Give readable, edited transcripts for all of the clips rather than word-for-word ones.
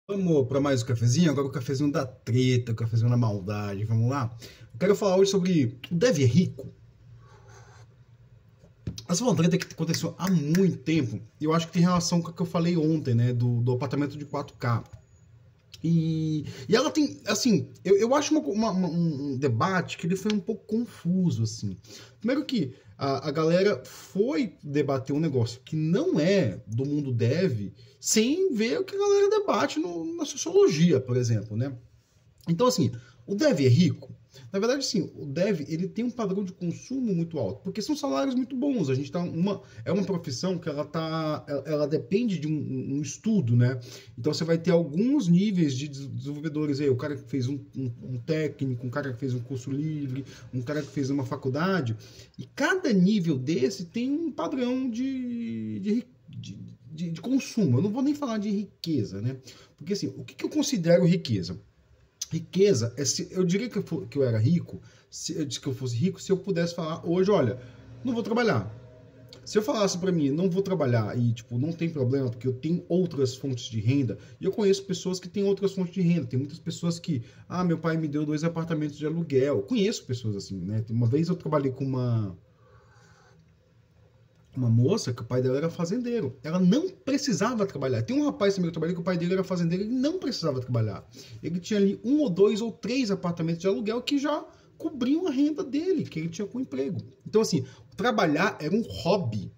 Vamos para mais um cafezinho? Agora o cafezinho da treta, o cafezinho da maldade. Vamos lá? Eu quero falar hoje sobre o Dev é rico. Essa é uma treta que aconteceu há muito tempo. E eu acho que tem relação com o que eu falei ontem, né? Do apartamento de 4K. E ela tem, assim, eu acho um debate que ele foi um pouco confuso, assim. Primeiro que a galera foi debater um negócio que não é do mundo dev, sem ver o que a galera debate na sociologia, por exemplo, né? Então, assim, o dev é rico? Na verdade, sim, o dev ele tem um padrão de consumo muito alto, porque são salários muito bons. A gente tá é uma profissão que ela depende de um estudo, né? Então você vai ter alguns níveis de desenvolvedores aí, o cara que fez um técnico, um cara que fez um curso livre, um cara que fez uma faculdade, e cada nível desse tem um padrão de consumo. Eu não vou nem falar de riqueza, né? Porque assim, o que eu considero riqueza? Riqueza é se eu diria que eu era rico, que eu fosse rico, se eu pudesse falar hoje, olha, não vou trabalhar. Se eu falasse para mim, não vou trabalhar e tipo, não tem problema, porque eu tenho outras fontes de renda, e eu conheço pessoas que têm outras fontes de renda. Tem muitas pessoas que, meu pai me deu 2 apartamentos de aluguel. Eu conheço pessoas assim, né? Uma vez eu trabalhei com uma moça que o pai dela era fazendeiro. Ela não precisava trabalhar. Tem um rapaz também que eu trabalhei que o pai dele era fazendeiro e ele não precisava trabalhar. Ele tinha ali 1 ou 2 ou 3 apartamentos de aluguel que já cobriam a renda dele, que ele tinha com emprego. Então, assim, trabalhar era um hobby.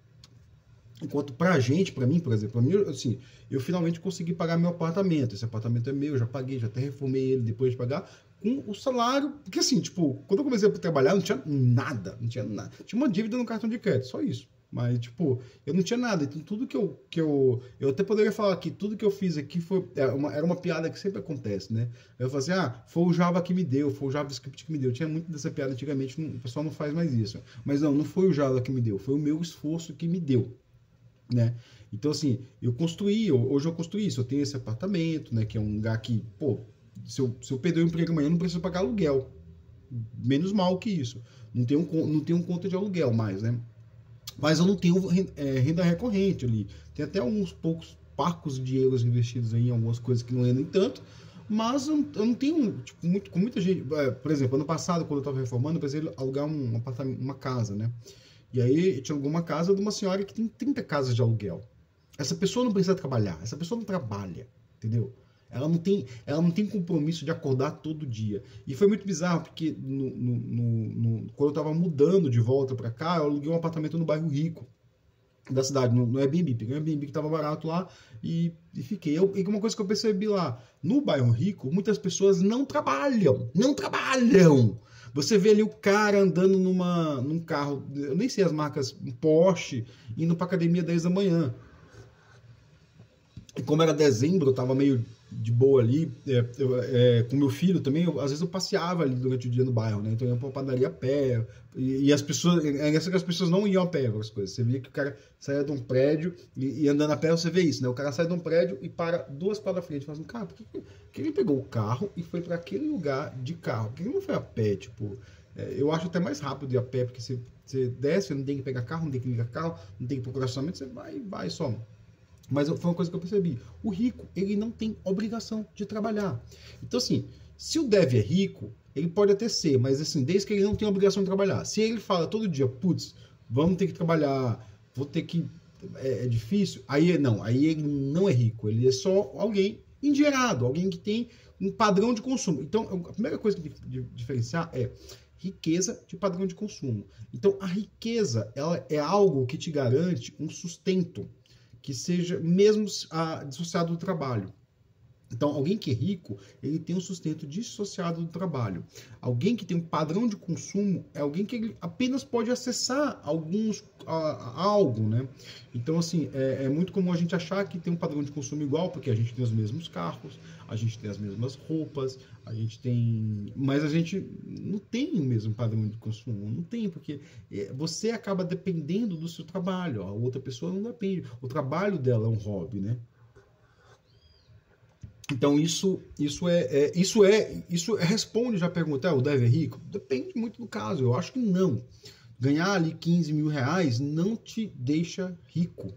Enquanto pra gente, pra mim, por exemplo, pra mim, assim, eu finalmente consegui pagar meu apartamento. Esse apartamento é meu, já paguei, já até reformei ele depois de pagar com o salário. Porque assim, tipo, quando eu comecei a trabalhar, não tinha nada, não tinha nada. Tinha uma dívida no cartão de crédito, só isso. Mas, tipo, eu não tinha nada. Então, tudo eu até poderia falar que tudo que eu fiz aqui era uma piada que sempre acontece, né? Eu falo assim, foi o Java que me deu, foi o JavaScript que me deu. Tinha muito dessa piada antigamente, o pessoal não faz mais isso. Mas não foi o Java que me deu, foi o meu esforço que me deu, né? Então, assim, hoje eu construí isso, eu tenho esse apartamento, né, que é um lugar que, pô, se eu perder o emprego amanhã, eu não preciso pagar aluguel. Menos mal que isso. Não tenho conta de aluguel mais, né? Mas eu não tenho renda recorrente ali. Tem até uns poucos parcos de euros investidos aí em algumas coisas que não rendem tanto, mas eu não tenho, tipo, com muita gente. Por exemplo, ano passado, quando eu estava reformando, eu precisei alugar um apartamento, uma casa, né? E aí tinha alguma casa de uma senhora que tem 30 casas de aluguel. Essa pessoa não precisa trabalhar, essa pessoa não trabalha, entendeu? Ela não tem compromisso de acordar todo dia. E foi muito bizarro, porque quando eu estava mudando de volta para cá, eu aluguei um apartamento no bairro Rico da cidade, no Airbnb. Peguei um Airbnb que estava barato lá e fiquei. E uma coisa que eu percebi lá, no bairro Rico, muitas pessoas não trabalham. Não trabalham! Você vê ali o cara andando num carro, eu nem sei as marcas, um Porsche, indo pra academia 10 da manhã. E como era dezembro, eu tava meio de boa ali, com meu filho também, às vezes eu passeava ali durante o dia no bairro, né? Então eu ia pra padaria a pé, e as pessoas, que as pessoas não iam a pé com as coisas. Você via que o cara saía de um prédio, e andando a pé você vê isso, né? O cara sai de um prédio e para 2 quadras da frente, fala assim, cara, por que ele pegou o carro e foi para aquele lugar de carro? Por que ele não foi a pé, tipo... eu acho até mais rápido ir a pé, porque você desce, não tem que pegar carro, não tem que ligar carro, não tem que procurar estacionamento, você vai só. Mas foi uma coisa que eu percebi. O rico, ele não tem obrigação de trabalhar. Então, assim, se o dev é rico, ele pode até ser, mas assim, desde que ele não tem obrigação de trabalhar. Se ele fala todo dia, putz, vamos ter que trabalhar, vou ter que... É difícil, aí ele não é rico, ele é só alguém endinheirado, alguém que tem um padrão de consumo. Então, a primeira coisa que tem que diferenciar é riqueza de padrão de consumo. Então, a riqueza, ela é algo que te garante um sustento que seja mesmo dissociado do trabalho. Então, alguém que é rico, ele tem um sustento dissociado do trabalho. Alguém que tem um padrão de consumo é alguém que ele apenas pode acessar algo, né? Então, assim, é muito comum a gente achar que tem um padrão de consumo igual, porque a gente tem os mesmos carros, a gente tem as mesmas roupas, a gente tem... Mas a gente não tem o mesmo padrão de consumo, não tem, porque você acaba dependendo do seu trabalho, a outra pessoa não depende. O trabalho dela é um hobby, né? Então isso responde já a pergunta, o Dev é rico? Depende muito do caso, eu acho que não. Ganhar ali 15 mil reais não te deixa rico.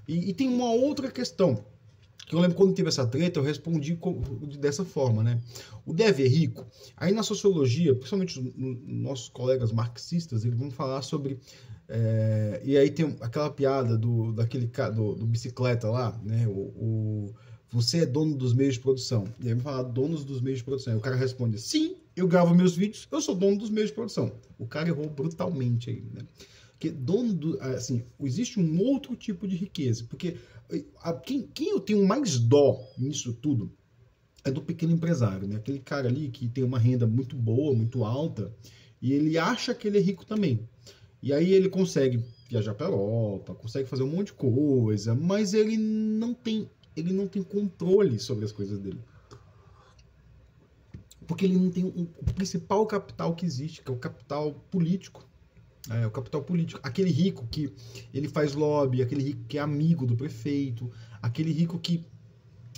E tem uma outra questão. Que eu lembro quando teve essa treta, eu respondi dessa forma, né? O deve é rico. Aí na sociologia, principalmente os nossos colegas marxistas, eles vão falar sobre... e aí tem aquela piada daquele do bicicleta lá, né? Você é dono dos meios de produção. E aí vai falar donos dos meios de produção. E o cara responde, sim, eu gravo meus vídeos, eu sou dono dos meios de produção. O cara errou brutalmente aí, né? Porque assim, existe um outro tipo de riqueza. Porque quem eu tenho mais dó nisso tudo é do pequeno empresário, né? Aquele cara ali que tem uma renda muito boa, muito alta, e ele acha que ele é rico também. E aí ele consegue viajar para a Europa, consegue fazer um monte de coisa, mas ele não tem controle sobre as coisas dele. Porque ele não tem o principal capital que existe, que é o capital político. O capital político. Aquele rico que ele faz lobby, aquele rico que é amigo do prefeito, aquele rico que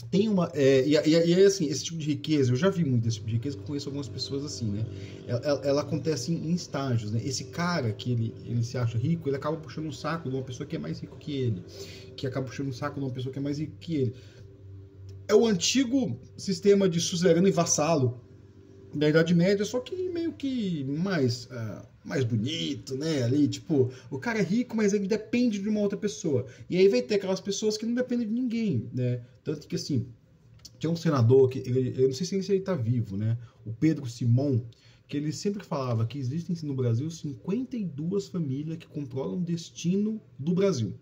tem uma... E assim, esse tipo de riqueza, eu já vi muito esse tipo de riqueza, que eu conheço algumas pessoas assim, né? Ela acontece em estágios, né? Esse cara que ele se acha rico, ele acaba puxando um saco de uma pessoa que é mais rico que ele, que acaba puxando um saco de uma pessoa que é mais rico que ele. É o antigo sistema de suzerano e vassalo da Idade Média, só que meio que mais bonito, né? Ali, tipo, o cara é rico, mas ele depende de uma outra pessoa. E aí vai ter aquelas pessoas que não dependem de ninguém, né? Tanto que, assim, tinha um senador, que eu não sei se ele tá vivo, né? O Pedro Simon, que ele sempre falava que existem no Brasil 52 famílias que controlam o destino do Brasil.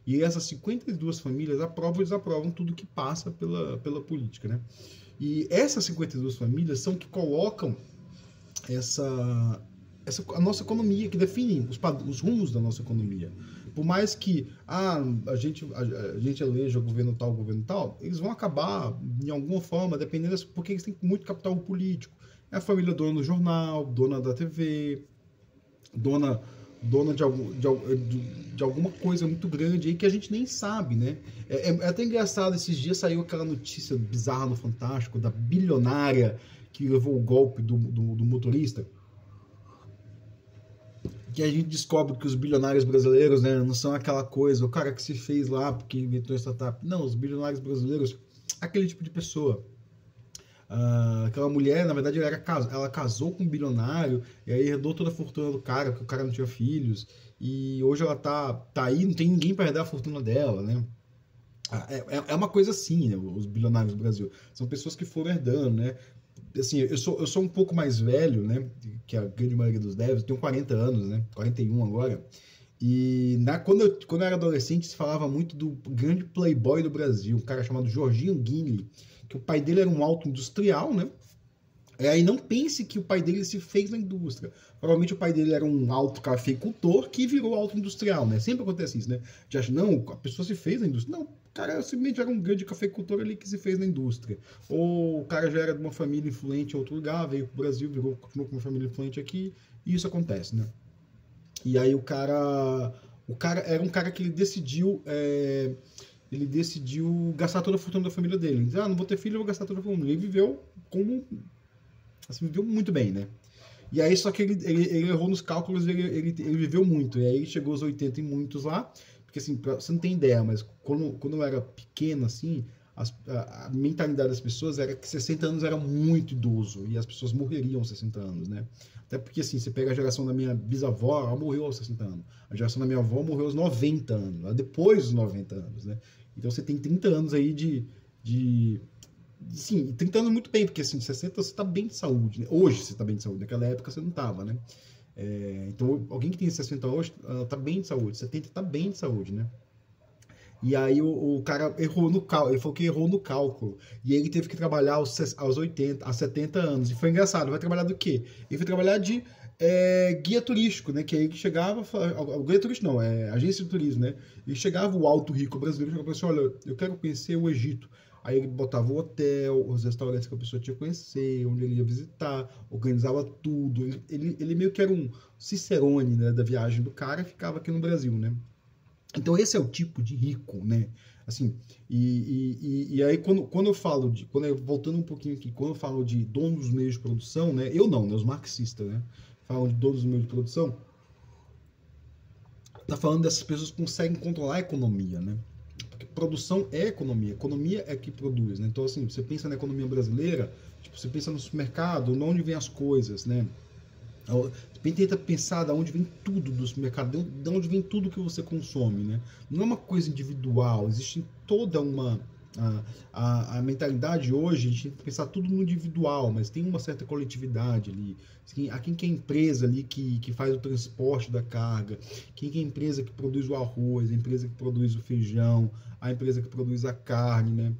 E essas 52 famílias aprovam e desaprovam tudo que passa pela política, né? E essas 52 famílias são que colocam a nossa economia, que definem os rumos da nossa economia. Por mais que a gente eleja o governo tal, eles vão acabar, de alguma forma, dependendo porque eles têm muito capital político. É a família dona do jornal, dona da TV, dona de alguma coisa muito grande aí que a gente nem sabe, né? É até engraçado, esses dias saiu aquela notícia bizarra no Fantástico da bilionária que levou o golpe do motorista, que a gente descobre que os bilionários brasileiros, né, não são aquela coisa, o cara que se fez lá porque inventou a startup. Não, os bilionários brasileiros, aquele tipo de pessoa. Aquela mulher, na verdade, ela casou com um bilionário e aí herdou toda a fortuna do cara, porque o cara não tinha filhos. E hoje ela tá aí, não tem ninguém para herdar a fortuna dela, né? É uma coisa assim, né? Os bilionários do Brasil. São pessoas que foram herdando, né? Assim, eu sou um pouco mais velho, né? Que a grande maioria dos devs. Eu tenho 40 anos, né? 41 agora. E quando eu era adolescente, se falava muito do grande playboy do Brasil, um cara chamado Jorginho Guinle, que o pai dele era um alto industrial, né? Aí não pense que o pai dele se fez na indústria. Provavelmente o pai dele era um alto cafeicultor que virou alto industrial, né? Sempre acontece isso, né? A gente acha, não, a pessoa se fez na indústria. Não, o cara simplesmente era um grande cafeicultor ali que se fez na indústria. Ou o cara já era de uma família influente em outro lugar, veio pro Brasil, continuou com uma família influente aqui, e isso acontece, né? E aí o cara era um cara que ele decidiu gastar toda a fortuna da família dele. Ele disse, não vou ter filho, eu vou gastar toda a fortuna. Ele viveu viveu muito bem, né? E aí, só que ele errou nos cálculos, ele viveu muito. E aí chegou aos 80 e muitos lá, porque assim, você não tem ideia, mas quando eu era pequeno, assim, a mentalidade das pessoas era que 60 anos era muito idoso, e as pessoas morreriam aos 60 anos, né? Até porque, assim, você pega a geração da minha bisavó, ela morreu aos 60 anos. A geração da minha avó morreu aos 90 anos, depois dos 90 anos, né? Então você tem 30 anos aí sim, 30 anos muito bem, porque assim, 60 você está bem de saúde, né? Hoje você está bem de saúde, naquela época você não estava, né? Então, alguém que tem 60 hoje está bem de saúde, 70 está bem de saúde, né? E aí o cara errou no cálculo, ele falou que errou no cálculo. E ele teve que trabalhar aos 70 anos. E foi engraçado, vai trabalhar do quê? Ele foi trabalhar de guia turístico, né? Que aí que chegava, guia turístico não, agência de turismo, né? E chegava o alto rico brasileiro, chegava e falava assim, olha, eu quero conhecer o Egito. Aí ele botava o hotel, os restaurantes que a pessoa tinha que conhecer, onde ele ia visitar, organizava tudo. Ele meio que era um cicerone, né, da viagem do cara e ficava aqui no Brasil, né? Então esse é o tipo de rico, né? Assim, e aí quando eu falo voltando um pouquinho aqui, quando eu falo de donos dos meios de produção, né? Eu não, né? Os marxistas, né? Falam de donos dos meios de produção. Tá falando dessas pessoas que conseguem controlar a economia, né? produção é economia. Economia é que produz, né? Então, assim, você pensa na economia brasileira, tipo, você pensa no supermercado, de onde vem as coisas, né? Tenta pensar de onde vem tudo do supermercado, de onde vem tudo que você consome, né? Não é uma coisa individual, existe toda uma... A mentalidade hoje, a gente tem que pensar tudo no individual, mas tem uma certa coletividade ali. Quem que é a empresa ali que faz o transporte da carga, quem que é a empresa que produz o arroz, a empresa que produz o feijão, a empresa que produz a carne, né?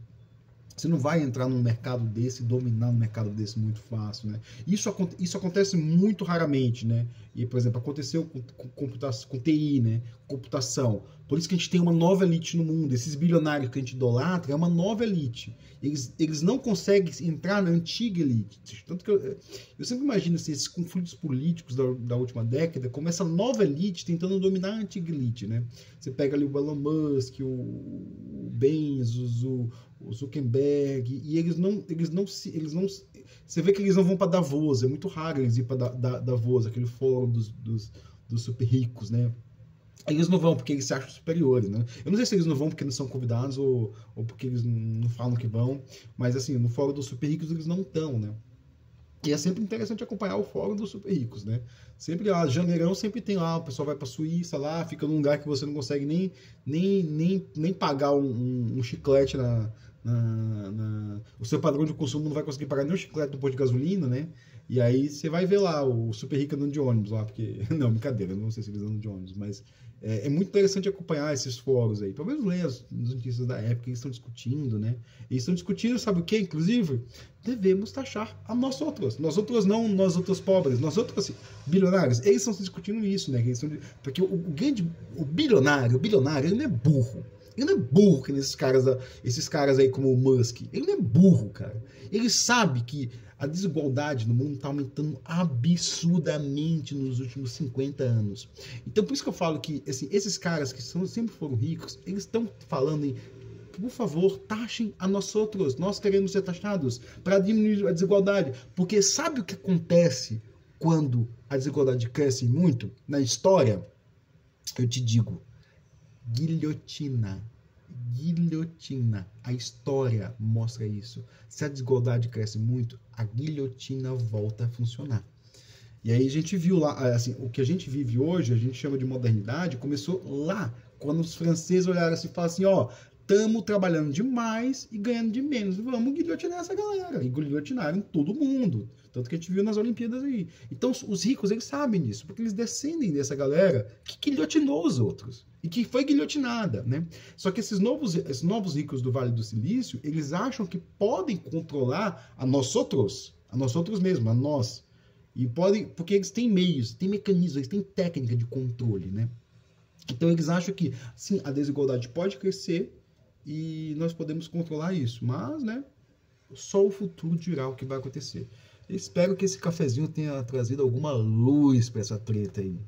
Você não vai entrar num mercado desse, dominar um mercado desse muito fácil, né? Isso acontece muito raramente, né? E, por exemplo, aconteceu com TI, né? Computação. Por isso que a gente tem uma nova elite no mundo. Esses bilionários que a gente idolatra é uma nova elite. Eles não conseguem entrar na antiga elite. Tanto que eu sempre imagino assim, esses conflitos políticos da última década, como essa nova elite tentando dominar a antiga elite, né? Você pega ali o Elon Musk, o Bezos, o Zuckerberg, e eles não, você vê que eles não vão para Davos, é muito raro eles ir para Davos, aquele fórum dos super ricos, né? Eles não vão porque eles se acham superiores, né? Eu não sei se eles não vão porque não são convidados ou porque eles não falam que vão, mas assim, no fórum dos super ricos eles não estão, né? E é sempre interessante acompanhar o fórum dos super ricos, né? Sempre lá, janeirão sempre tem lá, o pessoal vai pra Suíça lá, fica num lugar que você não consegue nem pagar um chiclete o seu padrão de consumo não vai conseguir pagar nem um chiclete no posto de gasolina, né? E aí você vai ver lá o super rico andando de ônibus lá, porque... Não, brincadeira, não sei se eles andam de ônibus, mas é muito interessante acompanhar esses fóruns aí. Pelo menos ler as notícias da época que eles estão discutindo, né? Eles estão discutindo, sabe o que, inclusive? Devemos taxar a nós outros não, nós outros pobres, nós outros bilionários. Eles estão discutindo isso, né? Porque o bilionário, ele não é burro. Ele não é burro que esses caras aí como o Musk. Ele não é burro, cara. Ele sabe que a desigualdade no mundo está aumentando absurdamente nos últimos 50 anos. Então, por isso que eu falo que assim, esses caras que sempre foram ricos, eles estão falando em, por favor, taxem a nós outros. Nós queremos ser taxados para diminuir a desigualdade. Porque sabe o que acontece quando a desigualdade cresce muito na história? Eu te digo, guilhotina. A história mostra isso. Se a desigualdade cresce muito, a guilhotina volta a funcionar. E aí a gente viu lá, assim, o que a gente vive hoje, a gente chama de modernidade, começou lá, quando os franceses olharam assim e falaram assim, ó, estamos trabalhando demais e ganhando de menos, vamos guilhotinar essa galera. E guilhotinaram todo mundo. Tanto que a gente viu nas Olimpíadas aí. Então os ricos, eles sabem disso, porque eles descendem dessa galera que guilhotinou os outros. E que foi guilhotinada, né? Só que esses novos ricos do Vale do Silício, eles acham que podem controlar a nós outros mesmo, a nós. E podem, porque eles têm meios, têm mecanismos, eles têm técnica de controle, né? Então eles acham que, sim, a desigualdade pode crescer e nós podemos controlar isso. Mas, né, só o futuro dirá o que vai acontecer. Eu espero que esse cafezinho tenha trazido alguma luz para essa treta aí.